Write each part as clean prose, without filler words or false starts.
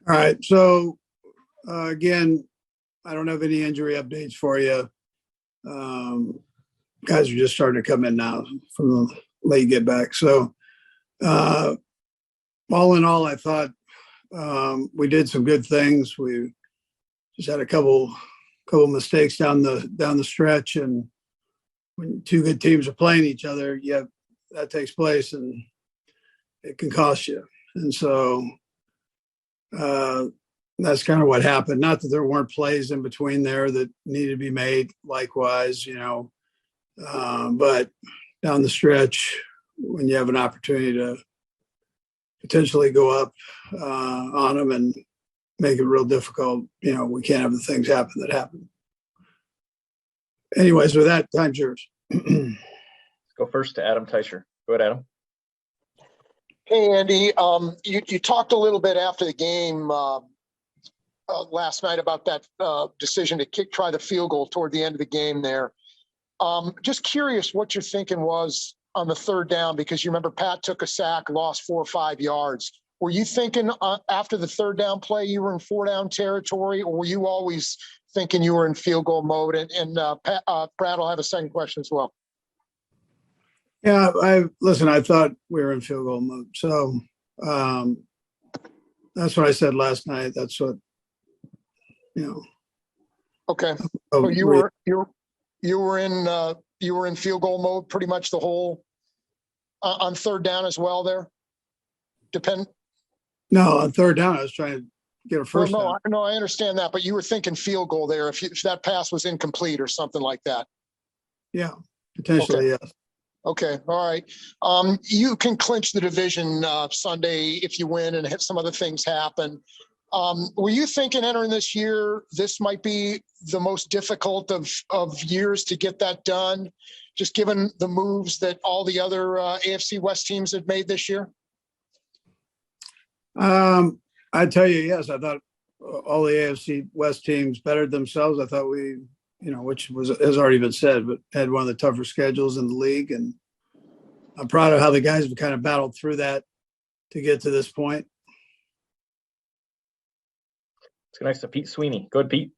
All right. So, again, I don't have any injury updates for you. Guys are just starting to come in now from the late get back. So, all in all, I thought we did some good things. We just had a couple mistakes down the stretch, and when two good teams are playing each other, yeah, that takes place, and it can cost you. And so that's kind of what happened. Not that there weren't plays in between there that needed to be made. Likewise, but down the stretch, when you have an opportunity to potentially go up on them and make it real difficult, we can't have the things happen that happen. Anyways, with that, time's yours. Let's go first to Adam Teicher. Go ahead, Adam. Hey, Andy. You talked a little bit after the game last night about that decision to try the field goal toward the end of the game there. Just curious what your thinking was on the third down, because you remember Pat took a sack, lost 4 or 5 yards. Were you thinking after the third down play you were in 4-down territory, or were you always thinking you were in field goal mode? And Brad will have a second question as well. Yeah, I thought we were in field goal mode. So that's what I said last night. That's what, Okay. So you were in field goal mode pretty much the whole on third down as well there? No, on third down, I was trying to get a first down. No, I understand that, but you were thinking field goal there if that pass was incomplete or something like that. Yeah, potentially, okay. Yes. Okay, all right. You can clinch the division Sunday if you win and have some other things happen. Were you thinking entering this year, this might be the most difficult of years to get that done, just given the moves that all the other AFC West teams have made this year? I'd tell you, yes. I thought all the AFC West teams bettered themselves. I thought we, which has already been said, but had one of the tougher schedules in the league. And I'm proud of how the guys have kind of battled through that to get to this point. Let's go next to Pete Sweeney. Go ahead, Pete.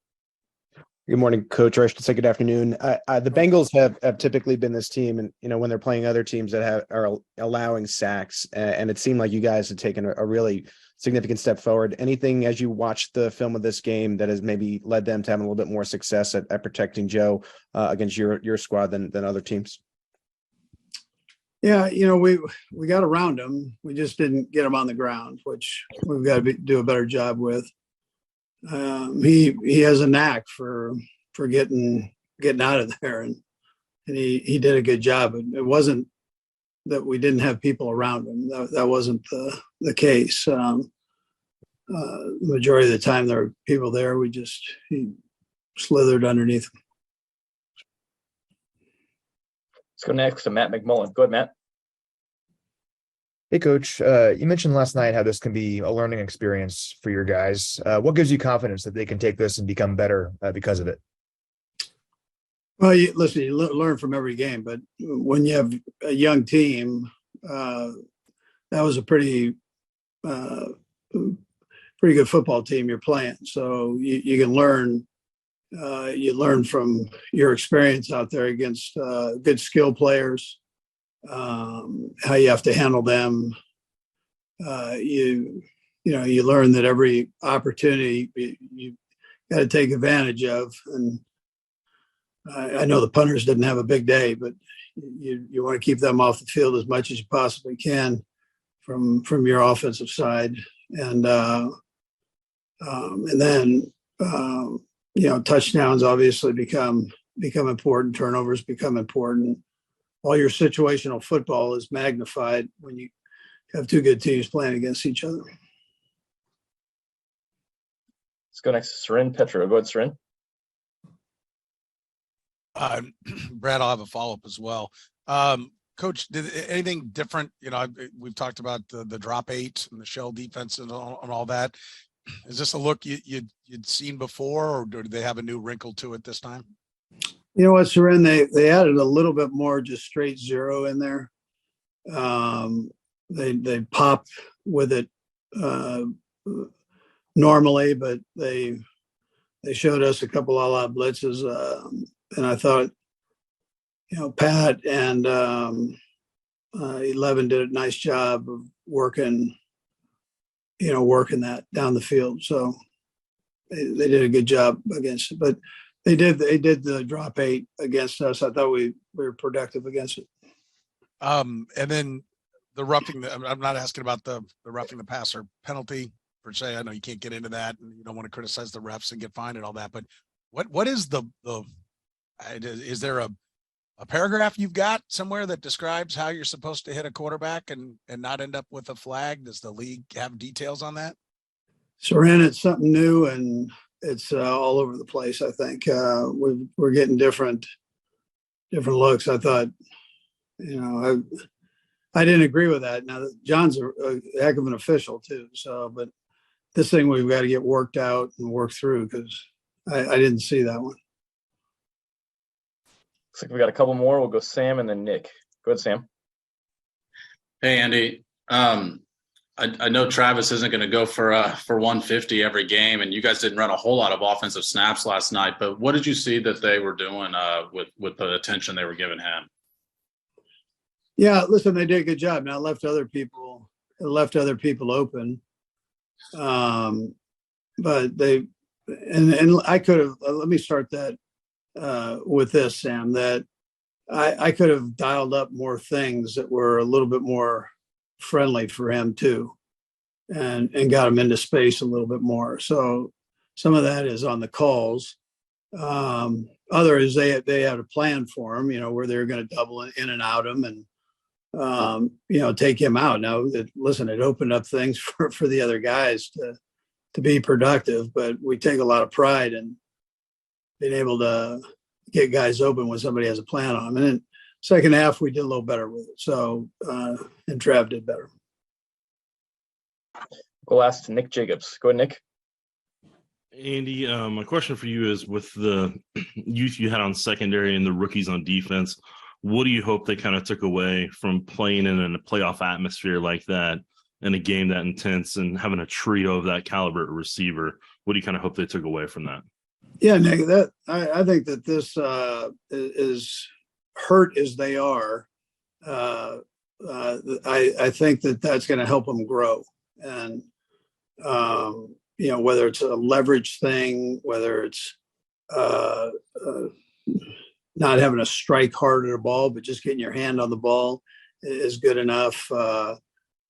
Good morning, Coach. Or I should say good afternoon. The Bengals have typically been this team, and when they're playing other teams that are allowing sacks, and it seemed like you guys had taken a really significant step forward. Anything as you watch the film of this game that has maybe led them to having a little bit more success at protecting Joe against your squad than other teams? Yeah, we got around him. We just didn't get him on the ground, which we've got to do a better job with. He has a knack for getting out of there, and he did a good job. It wasn't that we didn't have people around him. That wasn't the case. The majority of the time there were people there. He slithered underneath them. Let's go next to Matt McMullen. Go ahead, Matt. Hey, Coach. You mentioned last night how this can be a learning experience for your guys. What gives you confidence that they can take this and become better because of it? Well, you learn from every game, but when you have a young team, that was a pretty good football team you're playing. So you can learn. You learn from your experience out there against good skill players. How you have to handle them. You learn that every opportunity you got to take advantage of. And I know the punters didn't have a big day, but you want to keep them off the field as much as you possibly can from your offensive side. And then touchdowns obviously become important. Turnovers become important. All your situational football is magnified when you have two good teams playing against each other. Let's go next to Seren Petro. Go ahead, Seren. Brad, I'll have a follow-up as well. Coach, did anything different? We've talked about the drop eight and the shell defense and all that. Is this a look you'd seen before, or did they have a new wrinkle to it this time? You know what, Seren? They added a little bit more just straight zero in there. They pop with it normally, but they showed us a couple all-out blitzes, and I thought, Pat and 11 did a nice job of working that down the field. So they did a good job against it, but they did the drop 8 against us. I thought we were productive against it. And then the roughing, I'm not asking about the roughing the passer penalty per se. I know you can't get into that and you don't want to criticize the refs and get fined and all that, but what is is there a paragraph you've got somewhere that describes how you're supposed to hit a quarterback and not end up with a flag? Does the league have details on that? Soren, it's something new and it's all over the place. I think we're getting different looks. I thought, I didn't agree with that. Now John's a heck of an official too. So, but this thing we've got to get worked out and work through because I didn't see that one. Looks like we got a couple more. We'll go Sam and then Nick. Go ahead, Sam. Hey, Andy. I know Travis isn't going to go for 150 every game, and you guys didn't run a whole lot of offensive snaps last night. But what did you see that they were doing with the attention they were giving him? Yeah, listen, they did a good job. Now it left other people open, but they and I could have. Let me start that with this, Sam. That I could have dialed up more things that were a little bit more friendly for him too, and got him into space a little bit more. So some of that is on the calls. Other is they had a plan for him, where they're going to double in and out him and take him out. Now, it opened up things for the other guys to be productive, but we take a lot of pride in being able to get guys open when somebody has a plan on them. And then second half, we did a little better with it. So, and Trav did better. We'll last to Nick Jacobs. Go ahead, Nick. Andy, my question for you is with the youth you had on secondary and the rookies on defense, what do you hope they kind of took away from playing in a playoff atmosphere like that in a game that intense and having a trio of that caliber receiver? What do you kind of hope they took away from that? Yeah, Nick, I think that this is hurt as they are. I think that's going to help them grow. And, whether it's a leverage thing, whether it's not having to strike hard at a ball, but just getting your hand on the ball is good enough.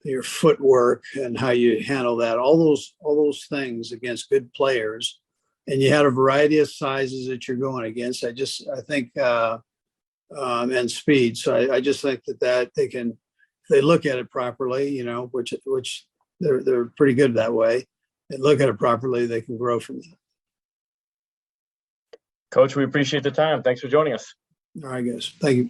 Your footwork and how you handle that, all those things against good players. And you had a variety of sizes that you're going against. I think, and speed. So I just think that they can, if they look at it properly, which they're pretty good that way. They look at it properly, they can grow from that. Coach, we appreciate the time. Thanks for joining us. All right, guys. Thank you.